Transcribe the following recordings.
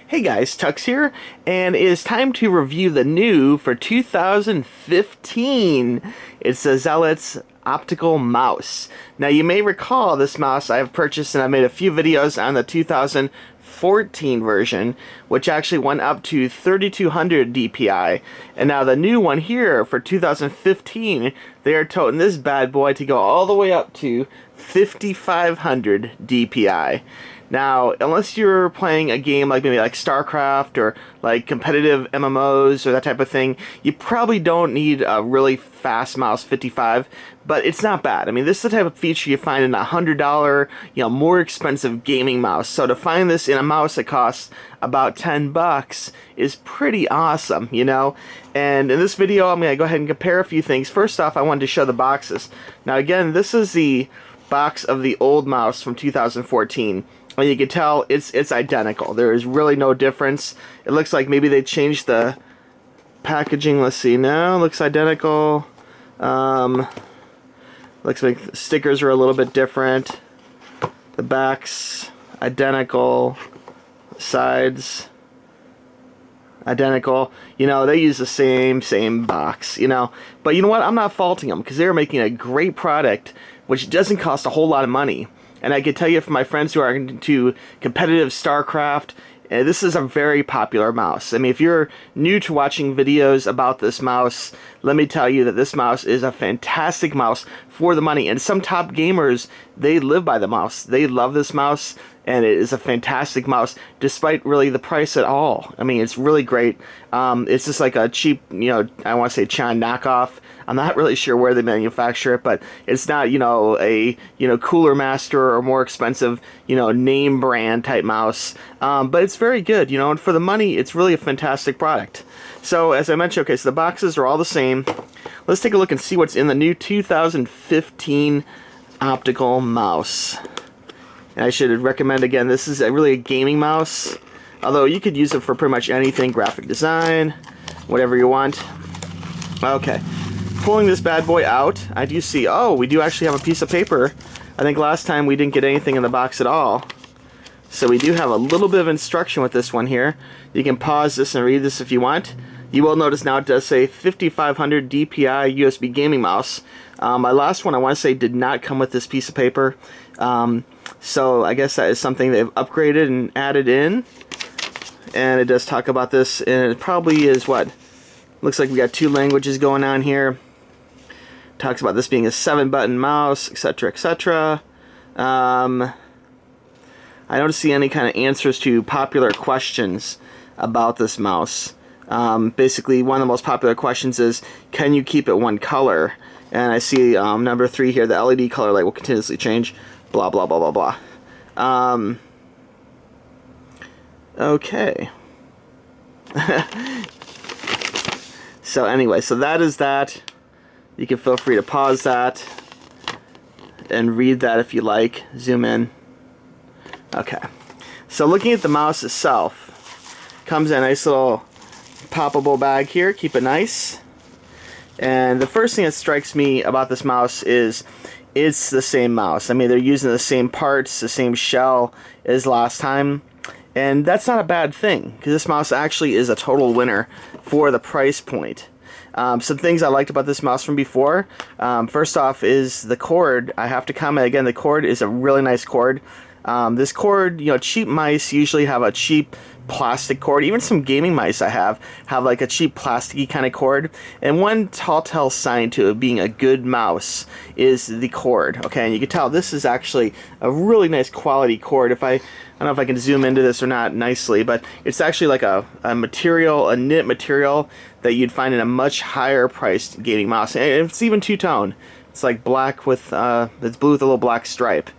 Hey guys, TUXX here, and it is time to review the new for 2015. It's the Zelotes Optical mouse. Now you may recall this mouse I have purchased, and I made a few videos on the 2014 version, which actually went up to 3200 DPI. And now the new one here for 2015, they are toting this bad boy to go all the way up to 5500 DPI. Now, unless you're playing a game like maybe like StarCraft or like competitive MMOs or that type of thing, you probably don't need a really fast mouse 55, but it's not bad. I mean, this is the type of feature you find in a $100, more expensive gaming mouse. So to find this in a mouse that costs about 10 bucks is pretty awesome, And in this video, I'm going to go ahead and compare a few things. First off, I wanted to show the boxes. Now again, this is the box of the old mouse from 2014. And you can tell it's identical. There is really no difference. It looks like maybe they changed the packaging. Let's see now. It looks identical. Looks like the stickers are a little bit different. The back's identical. Sides identical. They use the same box, But you know what? I'm not faulting them because they're making a great product which doesn't cost a whole lot of money. And I can tell you from my friends who are into competitive StarCraft, this is a very popular mouse. I mean, if you're new to watching videos about this mouse, let me tell you that this mouse is a fantastic mouse for the money. And some top gamers, they live by the mouse. They love this mouse, and it is a fantastic mouse, despite really the price at all. I mean, it's really great. It's just like a cheap, I want to say China knockoff. I'm not really sure where they manufacture it, but it's not, a, Cooler Master or more expensive, name brand type mouse. But it's very good, and for the money, it's really a fantastic product. So, as I mentioned, okay, so the boxes are all the same. Let's take a look and see what's in the new 2015 Optical mouse. And I should recommend, again, this is really a gaming mouse. Although you could use it for pretty much anything, graphic design, whatever you want. Okay. Pulling this bad boy out, I do see, we do actually have a piece of paper. I think last time we didn't get anything in the box at all. So we do have a little bit of instruction with this one here. You can pause this and read this if you want. You will notice now it does say 5500 DPI USB gaming mouse. My last one, I want to say, did not come with this piece of paper. So I guess that is something they've upgraded and added in. And it does talk about this, and it probably is what? Looks like we got 2 languages going on here. Talks about this being a 7-button mouse, etc., etc. I don't see any kind of answers to popular questions about this mouse. Basically, one of the most popular questions is, can you keep it one color? And I see number 3 here, the LED color light will continuously change, blah, blah, blah, blah, blah. Okay. So anyway, so that is that. You can feel free to pause that and read that if you like. Zoom in. Okay. So looking at the mouse itself, comes in a nice little poppable bag here. Keep it nice. And the first thing that strikes me about this mouse is it's the same mouse. I mean, they're using the same parts, the same shell as last time. And that's not a bad thing, because this mouse actually is a total winner for the price point. Some things I liked about this mouse from before. First off is the cord. I have to comment again, the cord is a really nice cord. This cord, cheap mice usually have a cheap plastic cord. Even some gaming mice I have like a cheap plasticky kind of cord. And one telltale sign to it being a good mouse is the cord. Okay, and you can tell this is actually a really nice quality cord. I don't know if I can zoom into this or not nicely, but it's actually like a material, a knit material that you'd find in a much higher priced gaming mouse. And it's even two-tone. It's like black with, it's blue with a little black stripe.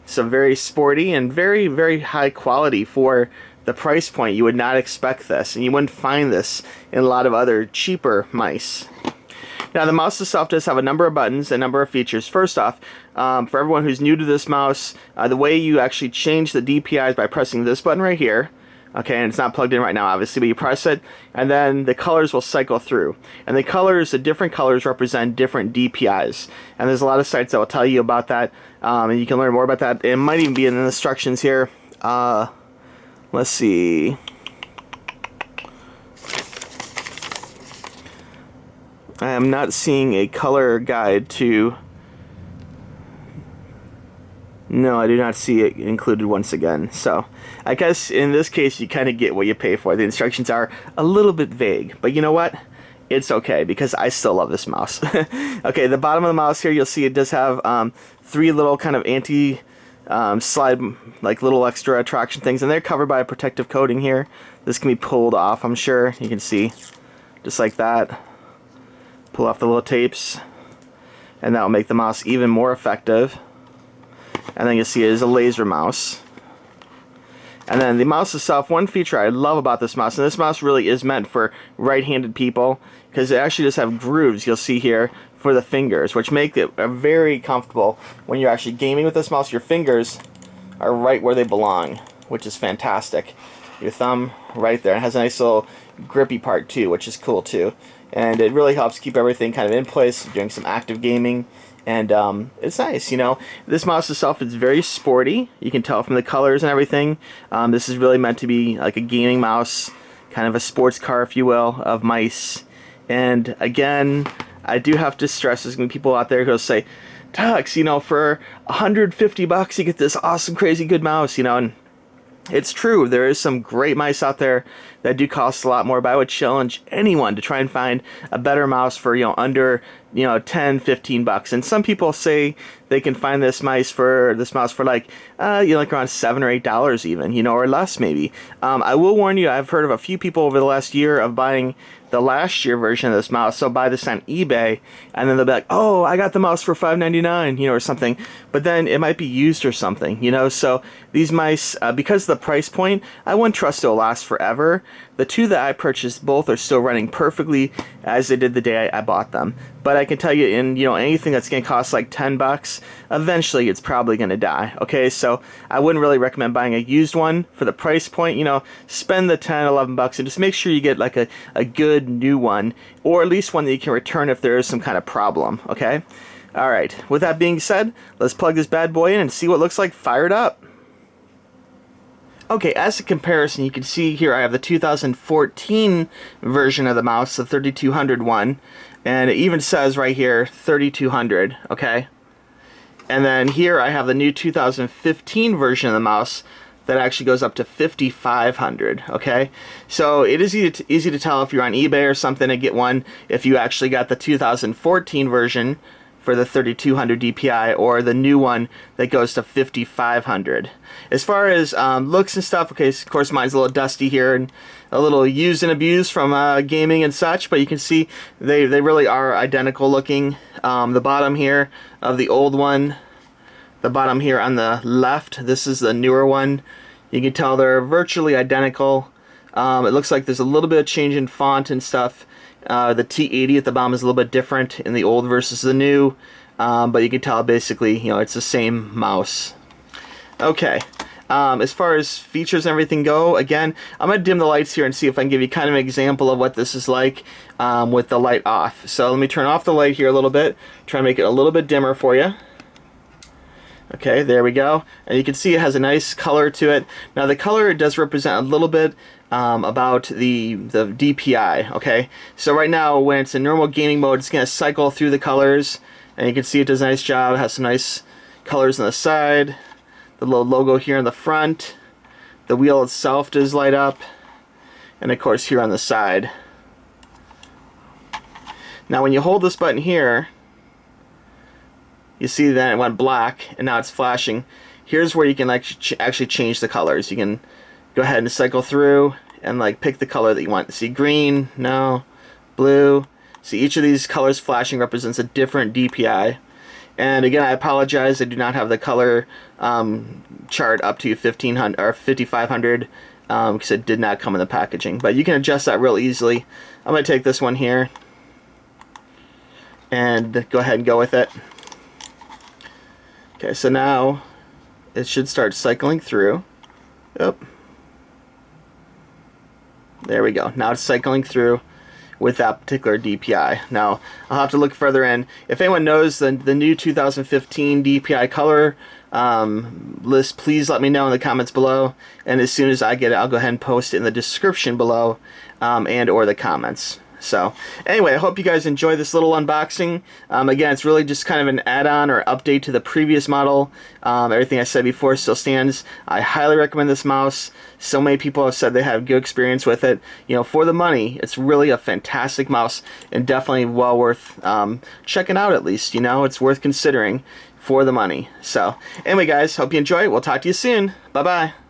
So very sporty and very, very high quality for the price point. You would not expect this, and you wouldn't find this in a lot of other cheaper mice. Now the mouse itself does have a number of buttons, a number of features. First off, for everyone who's new to this mouse, the way you actually change the DPI is by pressing this button right here. Okay, and it's not plugged in right now, obviously, but you press it, and then the colors will cycle through. And the different colors represent different DPIs. And there's a lot of sites that will tell you about that, and you can learn more about that. It might even be in the instructions here. Let's see. I am not seeing a color guide to... No, I do not see it included once again. So, I guess in this case you kind of get what you pay for. The instructions are a little bit vague, but you know what? It's okay, because I still love this mouse. Okay, the bottom of the mouse here, you'll see it does have 3 little kind of slide, like little extra traction things, and they're covered by a protective coating here. This can be pulled off, I'm sure. You can see, just like that. Pull off the little tapes, and that will make the mouse even more effective. And then you'll see it is a laser mouse. And then the mouse itself, one feature I love about this mouse, and this mouse really is meant for right-handed people, because it actually does have grooves, you'll see here, for the fingers, which make it very comfortable when you're actually gaming with this mouse. Your fingers are right where they belong, which is fantastic. Your thumb right there. It has a nice little grippy part too, which is cool too. And it really helps keep everything kind of in place, doing some active gaming. And it's nice, you know. This mouse itself is very sporty. You can tell from the colors and everything. This is really meant to be like a gaming mouse, kind of a sports car, if you will, of mice. And again, I do have to stress, there's going to be people out there who will say, TUXX, you know, for $150 you get this awesome, crazy good mouse, you know. And it's true, there is some great mice out there that do cost a lot more, but I would challenge anyone to try and find a better mouse for, you know, under, you know, 10, 15 bucks. And some people say they can find this mouse for like, you know, like around $7 or $8 even, you know, or less maybe. I will warn you, I've heard of a few people over the last year of buying the last year version of this mouse. So buy this on eBay, and then they'll be like, oh, I got the mouse for $5.99, you know, or something. But then it might be used or something, you know. So these mice, because of the price point, I wouldn't trust it'll last forever. The 2 that I purchased, both are still running perfectly as they did the day I bought them. But I can tell you, in, you know, anything that's going to cost like 10 bucks, eventually it's probably going to die. Okay, so I wouldn't really recommend buying a used one for the price point. You know, spend the 10, 11 bucks and just make sure you get like a good new one, or at least one that you can return if there is some kind of problem. Okay, all right. With that being said, let's plug this bad boy in and see what it looks like fired up. Okay, as a comparison, you can see here I have the 2014 version of the mouse, the 3200 one, and it even says right here 3200, okay? And then here I have the new 2015 version of the mouse that actually goes up to 5500, okay? So it is easy to tell if you're on eBay or something and get one if you actually got the 2014 version for the 3200 DPI, or the new one that goes to 5500. As far as looks and stuff, okay, of course mine's a little dusty here and a little used and abused from gaming and such, but you can see they really are identical looking. The bottom here of the old one, the bottom here on the left, this is the newer one. You can tell they're virtually identical. It looks like there's a little bit of change in font and stuff. The T80 at the bottom is a little bit different in the old versus the new, but you can tell basically, you know, it's the same mouse. Okay, as far as features and everything go, again, I'm going to dim the lights here and see if I can give you kind of an example of what this is like with the light off. So let me turn off the light here a little bit, try to make it a little bit dimmer for you. Okay, there we go. And you can see it has a nice color to it. Now the color does represent a little bit about the DPI, okay? So right now when it's in normal gaming mode, it's going to cycle through the colors, and you can see it does a nice job. It has some nice colors on the side, the little logo here in the front, the wheel itself does light up, and of course here on the side. Now when you hold this button here, you see that it went black and now it's flashing. Here's where you can actually change the colors. You can go ahead and cycle through and like pick the color that you want. See, green, no, blue. See, each of these colors flashing represents a different DPI. And again, I apologize, I do not have the color chart up to 1500 or 5500 because it did not come in the packaging. But you can adjust that real easily. I'm going to take this one here and go ahead and go with it. Okay, so now it should start cycling through. Yep. There we go. Now it's cycling through with that particular DPI. Now, I'll have to look further in. If anyone knows the new 2015 DPI color list, please let me know in the comments below. And as soon as I get it, I'll go ahead and post it in the description below and or the comments. So anyway, I hope you guys enjoy this little unboxing. Again, it's really just kind of an add-on or update to the previous model. Everything I said before still stands. I highly recommend this mouse. So many people have said they have good experience with it. You know, for the money, it's really a fantastic mouse and definitely well worth checking out at least. You know, it's worth considering for the money. So anyway, guys, hope you enjoy it. We'll talk to you soon. Bye-bye.